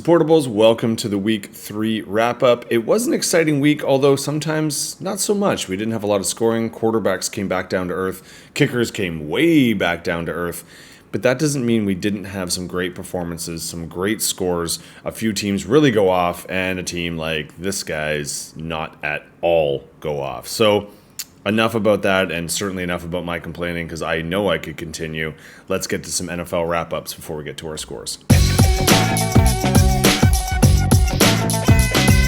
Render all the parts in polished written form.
Supportables, welcome to the Week 3 wrap-up. It was an exciting week, although sometimes not so much. We didn't have a lot of scoring. Quarterbacks came back down to earth. Kickers came way back down to earth. But that doesn't mean we didn't have some great performances, some great scores. A few teams really go off, and a team like this guy's not at all go off. So enough about that, and certainly enough about my complaining, because I know I could continue. Let's get to some NFL wrap-ups before we get to our scores.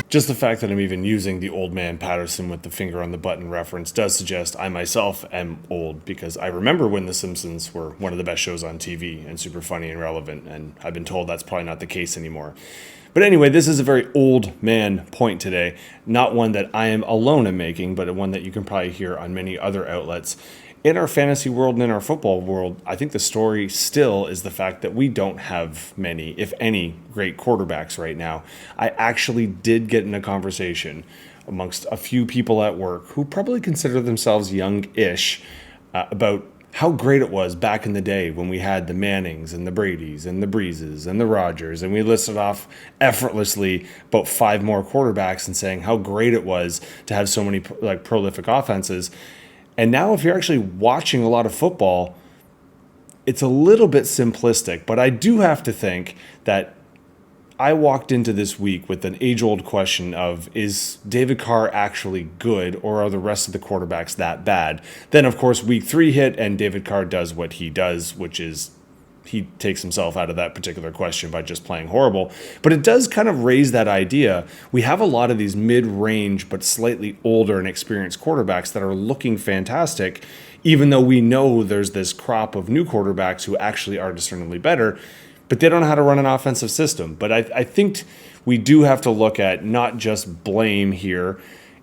Just the fact that I'm even using the old man Patterson with the finger on the button reference does suggest I myself am old, because I remember when The Simpsons were one of the best shows on TV and super funny and relevant, and I've been told that's probably not the case anymore. But anyway, this is a very old man point today, not one that I am alone in making, but one that you can probably hear on many other outlets. In our fantasy world and in our football world, I think the story still is the fact that we don't have many, if any, great quarterbacks right now. I actually did get in a conversation amongst a few people at work who probably consider themselves young-ish about how great it was back in the day when we had the Mannings and the Bradys and the Breezes and the Rodgers, and we listed off effortlessly about 5 more quarterbacks and saying how great it was to have so many prolific offenses. And now if you're actually watching a lot of football, it's a little bit simplistic, but I do have to think that I walked into this week with an age-old question of, is David Carr actually good, or are the rest of the quarterbacks that bad? Then, of course, week 3 hit, and David Carr does what he does, which is he takes himself out of that particular question by just playing horrible. But it does kind of raise that idea. We have a lot of these mid-range but slightly older and experienced quarterbacks that are looking fantastic, even though we know there's this crop of new quarterbacks who actually are discernibly better, but they don't know how to run an offensive system. But I think we do have to look at not just blame here.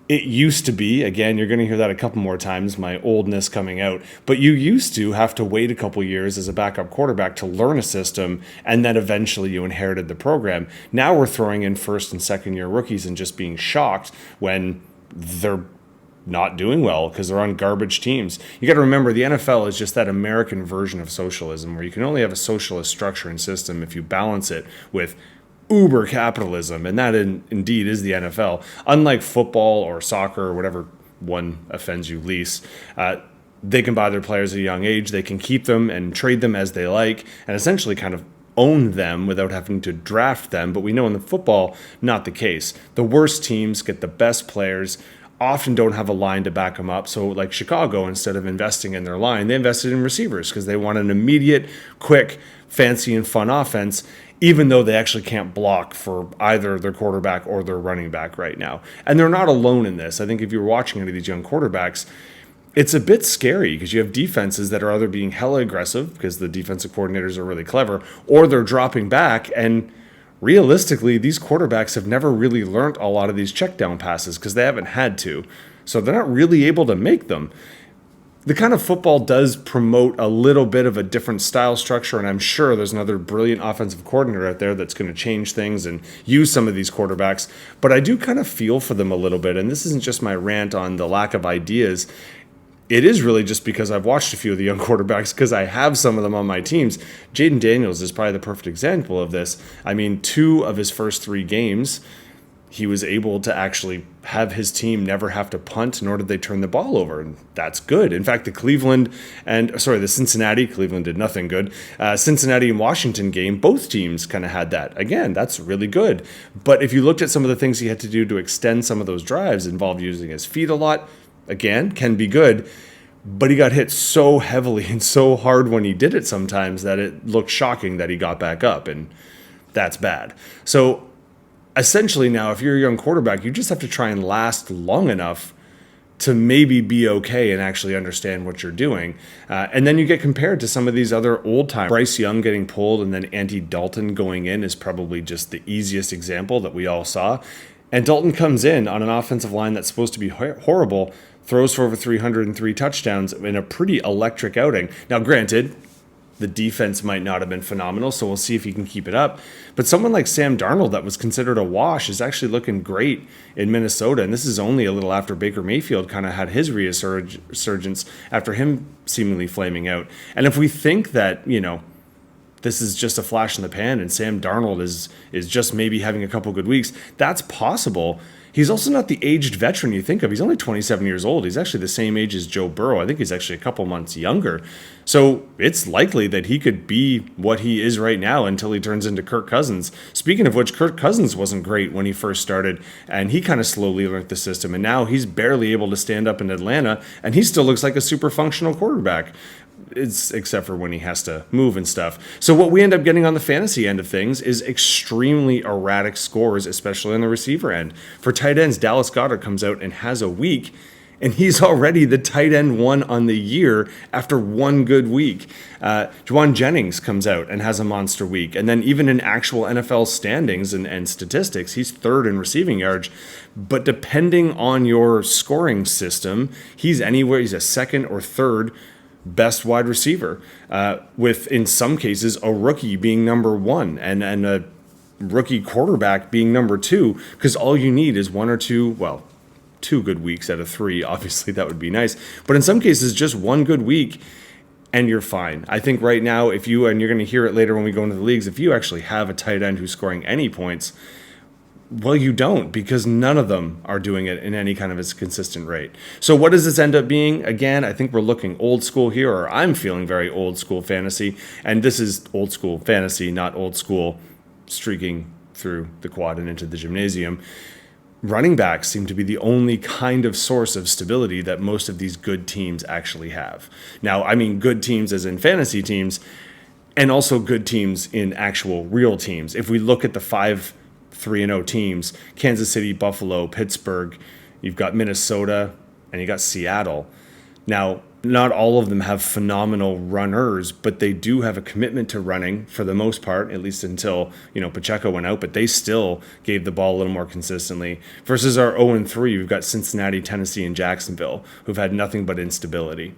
It used to be, again, you're going to hear that a couple more times, my oldness coming out, but you used to have to wait a couple years as a backup quarterback to learn a system, and then eventually you inherited the program. Now we're throwing in first and second year rookies and just being shocked when they're not doing well because they're on garbage teams. You got to remember, the NFL is just that American version of socialism, where you can only have a socialist structure and system if you balance it with uber capitalism, and that indeed is the NFL. Unlike football or soccer or whatever one offends you least, they can buy their players at a young age, they can keep them and trade them as they like, and essentially kind of own them without having to draft them. But we know in the football, not the case. The worst teams get the best players, often don't have a line to back them up. So like Chicago, instead of investing in their line, they invested in receivers because they want an immediate, quick, fancy, and fun offense, even though they actually can't block for either their quarterback or their running back right now. And they're not alone in this. I think if you're watching any of these young quarterbacks, it's a bit scary because you have defenses that are either being hella aggressive because the defensive coordinators are really clever, or they're dropping back. And realistically, these quarterbacks have never really learned a lot of these check down passes because they haven't had to. So they're not really able to make them. The kind of football does promote a little bit of a different style structure, and I'm sure there's another brilliant offensive coordinator out there that's going to change things and use some of these quarterbacks. But I do kind of feel for them a little bit, and this isn't just my rant on the lack of ideas. It is really just because I've watched a few of the young quarterbacks because I have some of them on my teams. Jaden Daniels is probably the perfect example of this. I mean, 2 of his first 3 games, he was able to actually have his team never have to punt, nor did they turn the ball over, and that's good. In fact, the Cincinnati, Cleveland did nothing good. Cincinnati and Washington game, both teams kind of had that. Again, that's really good. But if you looked at some of the things he had to do to extend some of those drives, involved using his feet a lot, again, can be good. But he got hit so heavily and so hard when he did it sometimes that it looked shocking that he got back up, and that's bad. So essentially now, if you're a young quarterback, you just have to try and last long enough to maybe be okay and actually understand what you're doing. And then you get compared to some of these other old time. Bryce Young getting pulled and then Andy Dalton going in is probably just the easiest example that we all saw. And Dalton comes in on an offensive line that's supposed to be horrible, throws for over 303 touchdowns in a pretty electric outing. Now, granted, the defense might not have been phenomenal, so we'll see if he can keep it up. But someone like Sam Darnold that was considered a wash is actually looking great in Minnesota, and this is only a little after Baker Mayfield kind of had his resurgence after him seemingly flaming out. And if we think that, this is just a flash in the pan and Sam Darnold is just maybe having a couple good weeks. That's possible. He's also not the aged veteran you think of. He's only 27 years old. He's actually the same age as Joe Burrow. I think he's actually a couple months younger. So it's likely that he could be what he is right now until he turns into Kirk Cousins. Speaking of which, Kirk Cousins wasn't great when he first started, and he kind of slowly learned the system. And now he's barely able to stand up in Atlanta, and he still looks like a super functional quarterback. It's except for when he has to move and stuff. So what we end up getting on the fantasy end of things is extremely erratic scores, especially on the receiver end. For tight ends, Dallas Goedert comes out and has a week, and he's already the tight end 1 on the year after one good week. Juwan Jennings comes out and has a monster week. And then even in actual NFL standings and statistics, he's 3rd in receiving yards. But depending on your scoring system, he's a 2nd or 3rd best wide receiver, with in some cases a rookie being number 1 and a rookie quarterback being number 2, because all you need is 1 or 2, well, 2 good weeks out of 3. Obviously that would be nice, but in some cases just 1 good week and you're fine. I think right now, if you, and you're going to hear it later when we go into the leagues, if you actually have a tight end who's scoring any points, well, you don't, because none of them are doing it in any kind of a consistent rate. So what does this end up being? Again, I think we're looking old school here, or I'm feeling very old school fantasy. And this is old school fantasy, not old school streaking through the quad and into the gymnasium. Running backs seem to be the only kind of source of stability that most of these good teams actually have. Now, I mean good teams as in fantasy teams, and also good teams in actual real teams. If we look at the 5-3-0 teams, Kansas City, Buffalo, Pittsburgh, you've got Minnesota, and you got Seattle. Now, not all of them have phenomenal runners, but they do have a commitment to running for the most part, at least until, Pacheco went out, but they still gave the ball a little more consistently. Versus our 0-3, we've got Cincinnati, Tennessee, and Jacksonville, who've had nothing but instability.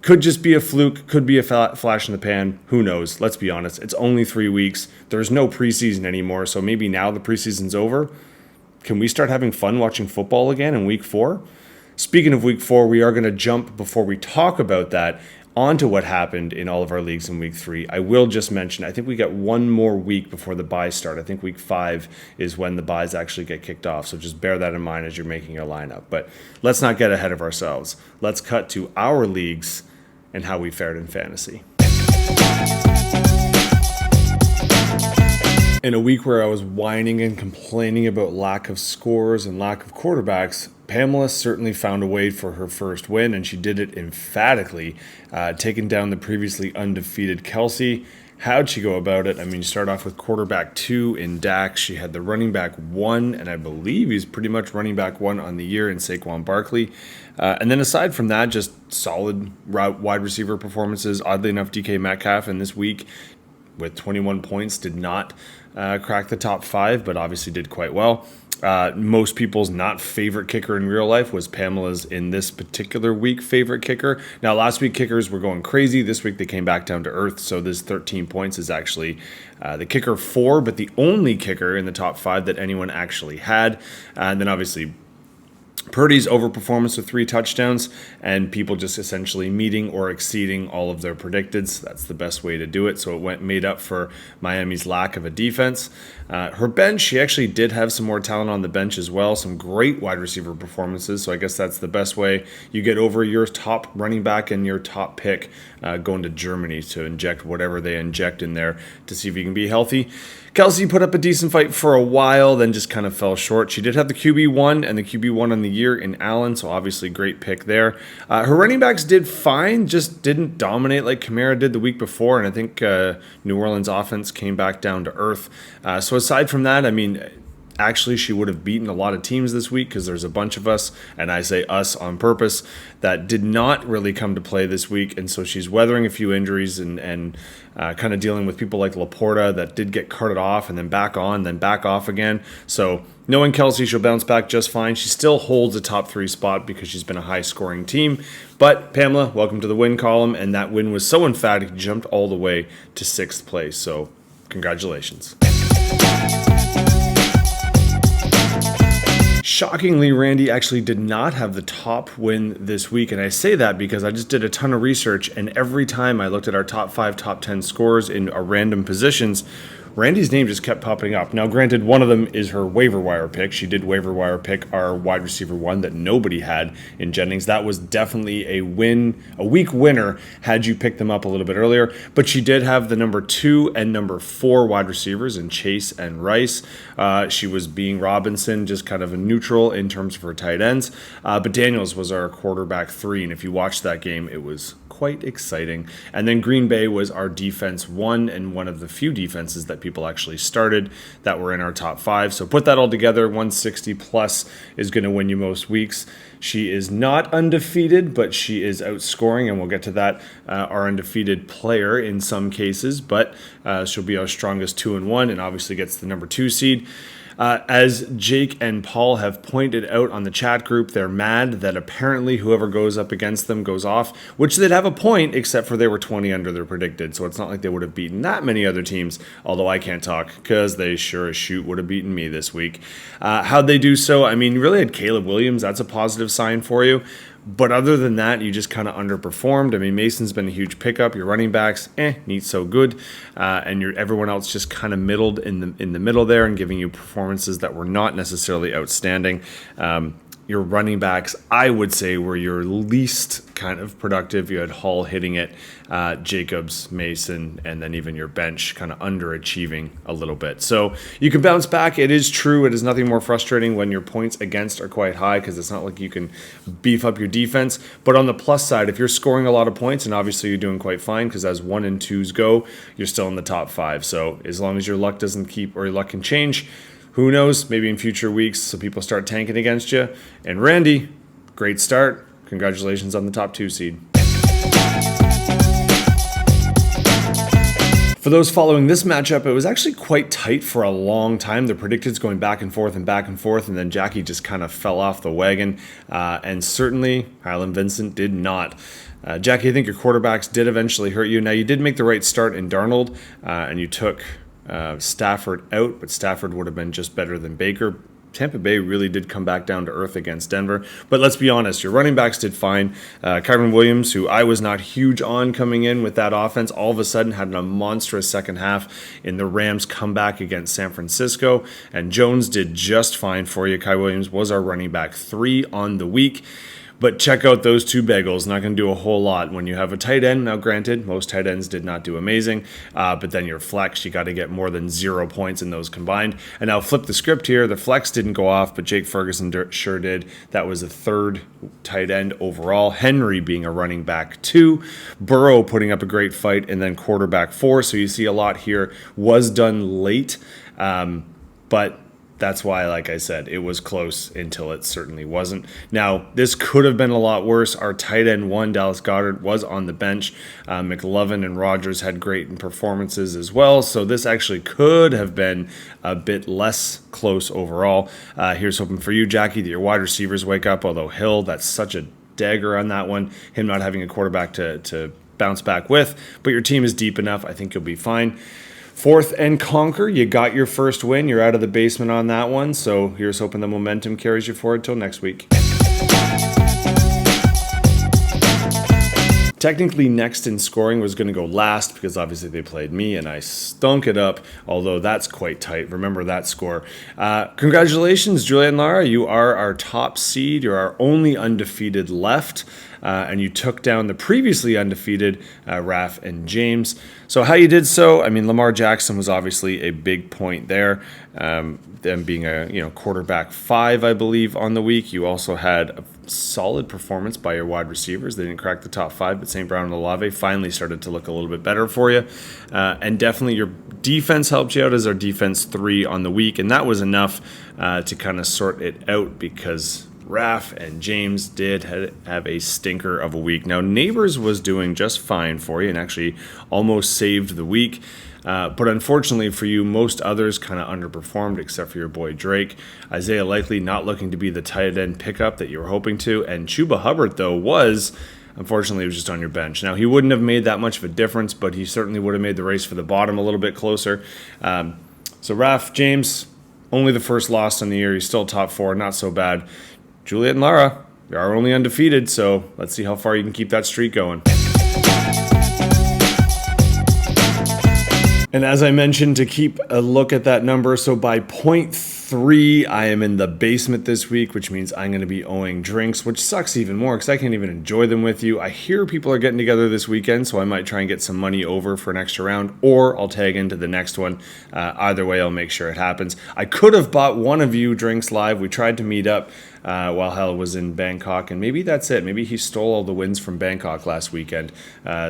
Could just be a fluke, could be a flash in the pan, who knows? Let's be honest, it's only 3 weeks. There's no preseason anymore, so maybe now the preseason's over. Can we start having fun watching football again in week 4? Speaking of week 4, we are going to jump, before we talk about that, onto what happened in all of our leagues in week 3. I will just mention, I think we got one more week before the buys start. I think week 5 is when the buys actually get kicked off, so just bear that in mind as you're making your lineup. But let's not get ahead of ourselves. Let's cut to our leagues and how we fared in fantasy. In a week where I was whining and complaining about lack of scores and lack of quarterbacks, Pamela certainly found a way for her first win, and she did it emphatically, taking down the previously undefeated Kelsey. How'd she go about it? I mean, you start off with quarterback 2 in Dax. She had the running back 1, and I believe he's pretty much running back 1 on the year in Saquon Barkley. And then aside from that, just solid wide receiver performances. Oddly enough, DK Metcalf in this week with 21 points did not crack the top 5, but obviously did quite well. Most people's not favorite kicker in real life was Pamela's in this particular week favorite kicker. Now, last week kickers were going crazy. This week they came back down to earth. So this 13 points is actually the kicker 4, but the only kicker in the top 5 that anyone actually had. And then obviously Purdy's overperformance with 3 touchdowns, and people just essentially meeting or exceeding all of their predicteds. That's the best way to do it. So it made up for Miami's lack of a defense. Her bench, she actually did have some more talent on the bench as well. Some great wide receiver performances. So I guess that's the best way you get over your top running back and your top pick going to Germany to inject whatever they inject in there to see if you can be healthy. Kelsey put up a decent fight for a while, then just kind of fell short. She did have the QB1 and the QB1 on the year in Allen, so obviously great pick there. Her running backs did fine, just didn't dominate like Kamara did the week before, and I think New Orleans offense came back down to earth. So aside from that, I mean, actually, she would have beaten a lot of teams this week because there's a bunch of us, and I say us on purpose, that did not really come to play this week. And so she's weathering a few injuries and kind of dealing with people like Laporta that did get carted off and then back on, then back off again. So knowing Kelsey, she'll bounce back just fine. She still holds a top 3 spot because she's been a high-scoring team. But Pamela, welcome to the win column, and that win was so emphatic, jumped all the way to 6th place. So congratulations. Shockingly, Randy actually did not have the top win this week, and I say that because I just did a ton of research, and every time I looked at our top 5, top 10 scores in random positions, Randy's name just kept popping up. Now, granted, one of them is her waiver wire pick. She did waiver wire pick our wide receiver one that nobody had in Jennings. That was definitely a week winner had you picked them up a little bit earlier. But she did have the number 2 and number 4 wide receivers in Chase and Rice. She was being Robinson, just kind of a neutral in terms of her tight ends. But Daniels was our quarterback 3, and if you watched that game, it was quite exciting. And then Green Bay was our defense 1, and one of the few defenses that people actually started that were in our top 5. So put that all together, 160 plus is going to win you most weeks. She is not undefeated, but she is outscoring, and we'll get to that, our undefeated player in some cases, but she'll be our strongest 2-1 and obviously gets the number 2 seed. As Jake and Paul have pointed out on the chat group, they're mad that apparently whoever goes up against them goes off, which they'd have a point, except for they were 20 under their predicted, so it's not like they would have beaten that many other teams, although I can't talk, because they sure as shoot would have beaten me this week. How'd they do so? I mean, you really had Caleb Williams. That's a positive sign for you. But other than that, you just kind of underperformed. I mean, Mason's been a huge pickup. Your running backs, neat, so good, and everyone else just kind of middled in the middle there and giving you performances that were not necessarily outstanding. Your running backs, I would say, were your least kind of productive. You had Hall hitting it, Jacobs, Mason, and then even your bench kind of underachieving a little bit. So you can bounce back. It is true. It is nothing more frustrating when your points against are quite high because it's not like you can beef up your defense. But on the plus side, if you're scoring a lot of points, and obviously you're doing quite fine because as 1 and 2s go, you're still in the top 5. So as long as your luck doesn't keep, or your luck can change, who knows, maybe in future weeks, so people start tanking against you. And Randy, great start. Congratulations on the top 2 seed. For those following this matchup, it was actually quite tight for a long time. The predicteds going back and forth, and then Jackie just kind of fell off the wagon. And certainly, Highland Vincent did not. Jackie, I think your quarterbacks did eventually hurt you. Now, you did make the right start in Darnold, and you took Stafford out, but Stafford would have been just better than Baker. Tampa Bay really did come back down to earth against Denver. But let's be honest, your running backs did fine. Kyron Williams, who I was not huge on coming in with that offense, all of a sudden had a monstrous second half in the Rams' comeback against San Francisco. And Jones did just fine for you. Kai Williams was our running back 3 on the week. But check out those 2 bagels. Not going to do a whole lot when you have a tight end. Now, granted, most tight ends did not do amazing. But then your flex, you got to get more than 0 points in those combined. And now flip the script here. The flex didn't go off, but Jake Ferguson sure did. That was a 3rd tight end overall. Henry being a running back 2. Burrow putting up a great fight. And then quarterback 4. So you see a lot here was done late. But that's why, like I said, it was close until it certainly wasn't. Now, this could have been a lot worse. Our tight end 1, Dallas Goedert, was on the bench. McLovin and Rodgers had great performances as well. So this actually could have been a bit less close overall. Here's hoping for you, Jackie, that your wide receivers wake up. Although Hill, that's such a dagger on that one. Him not having a quarterback to bounce back with. But your team is deep enough. I think you'll be fine. 4th and conquer. You got your first win. You're out of the basement on that one. So here's hoping the momentum carries you forward till next week. Technically, next in scoring was going to go last because obviously they played me and I stunk it up, although that's quite tight. Remember that score. Congratulations, Julia and Lara. You are our top seed. You're our only undefeated left. And you took down the previously undefeated Raf and James. So how you did so, I mean, Lamar Jackson was obviously a big point there. Them being a quarterback 5, I believe, on the week. You also had a solid performance by your wide receivers. They didn't crack the top 5, but St. Brown and Olave finally started to look a little bit better for you. And definitely your defense helped you out as our defense 3 on the week. And that was enough to kind of sort it out because Raf and James did have a stinker of a week. Now, Neighbors was doing just fine for you and actually almost saved the week. But unfortunately for you, most others kind of underperformed except for your boy Drake. Isaiah Likely not looking to be the tight end pickup that you were hoping to. And Chuba Hubbard, though, unfortunately, he was just on your bench. Now, he wouldn't have made that much of a difference, but he certainly would have made the race for the bottom a little bit closer. So Raf, James, Only the first loss on the year. He's still top 4. Not so bad. Juliet and Lara, they are only undefeated, so let's see how far you can keep that streak going. And as I mentioned, to keep a look at that number, so by point 3, I am in the basement this week, which means I'm going to be owing drinks, which sucks even more because I can't even enjoy them with you. I hear people are getting together this weekend, so I might try and get some money over for an extra round, or I'll tag into the next one. Either way, I'll make sure it happens. I could have bought one of you drinks live. We tried to meet up while Hell was in Bangkok, and maybe that's it. Maybe he stole all the wins from Bangkok last weekend,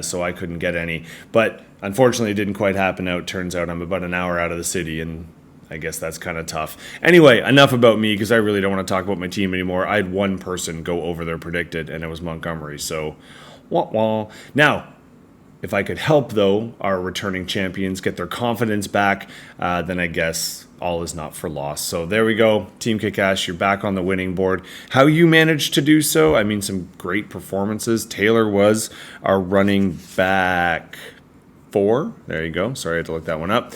so I couldn't get any. But unfortunately, it didn't quite happen out. Turns out I'm about an hour out of the city, and I guess that's kind of tough. Anyway, enough about me, because I really don't want to talk about my team anymore. I had one person go over their predicted, and it was Montgomery. So, wah-wah. Now, if I could help, though, our returning champions get their confidence back, then I guess all is not for loss. So there we go. Team Kickass, you're back on the winning board. How you managed to do so? I mean, some great performances. Taylor was our running back 4. There you go. Sorry, I had to look that one up.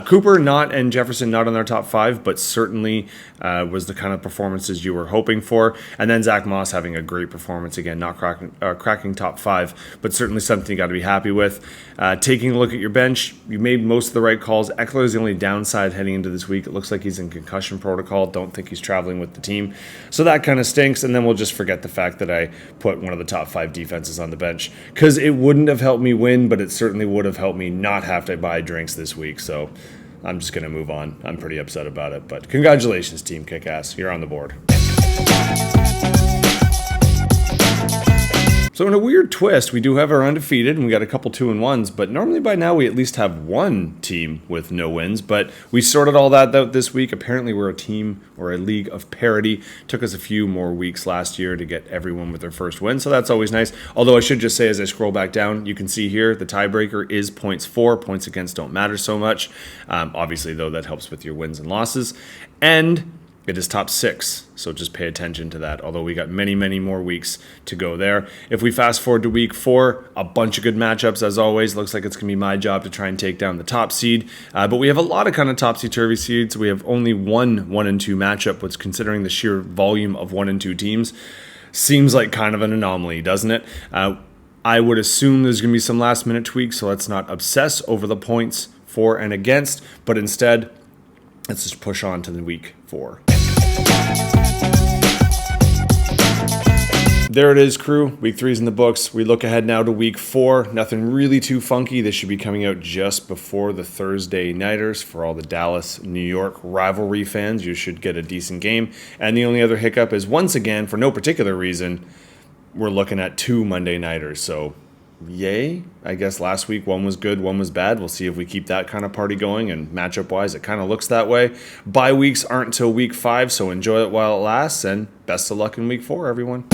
Cooper and Jefferson not on their top 5, but certainly was the kind of performances you were hoping for. And then Zach Moss having a great performance again, not cracking top 5, but certainly something you got to be happy with. Taking a look at your bench, you made most of the right calls. Eckler is the only downside heading into this week. It looks like he's in concussion protocol. Don't think he's traveling with the team. So that kind of stinks. And then we'll just forget the fact that I put one of the top 5 defenses on the bench, because it wouldn't have helped me win, but it certainly would have helped me not have to buy drinks this week. So I'm just going to move on. I'm pretty upset about it, but congratulations, Team Kickass. You're on the board. So in a weird twist, we do have our undefeated, and we got a couple 2-1s, but normally by now we at least have one team with no wins, but we sorted all that out this week. Apparently we're a team or a league of parity. Took us a few more weeks last year to get everyone with their first win, so that's always nice. Although I should just say, as I scroll back down, you can see here the tiebreaker is points 4. Points against don't matter so much. Obviously, though, that helps with your wins and losses. And it is top 6, so just pay attention to that, although we got many, many more weeks to go there. If we fast forward to week 4, a bunch of good matchups as always. Looks like it's going to be my job to try and take down the top seed, but we have a lot of kind of topsy-turvy seeds. We have only one 1-2 matchup, which, considering the sheer volume of 1-2 teams, seems like kind of an anomaly, doesn't it? I would assume there's going to be some last-minute tweaks, so let's not obsess over the points for and against, but instead, let's just push on to the week 4. There it is, crew. Week 3 is in the books. We look ahead now to week 4. Nothing really too funky. This should be coming out just before the Thursday nighters. For all the Dallas, New York rivalry fans, you should get a decent game. And the only other hiccup is, once again, for no particular reason, we're looking at 2 Monday nighters. So yay. I guess last week one was good, one was bad. We'll see if we keep that kind of party going, and matchup wise it kind of looks that way. Bye weeks aren't until week 5, so enjoy it while it lasts, and best of luck in week 4, everyone.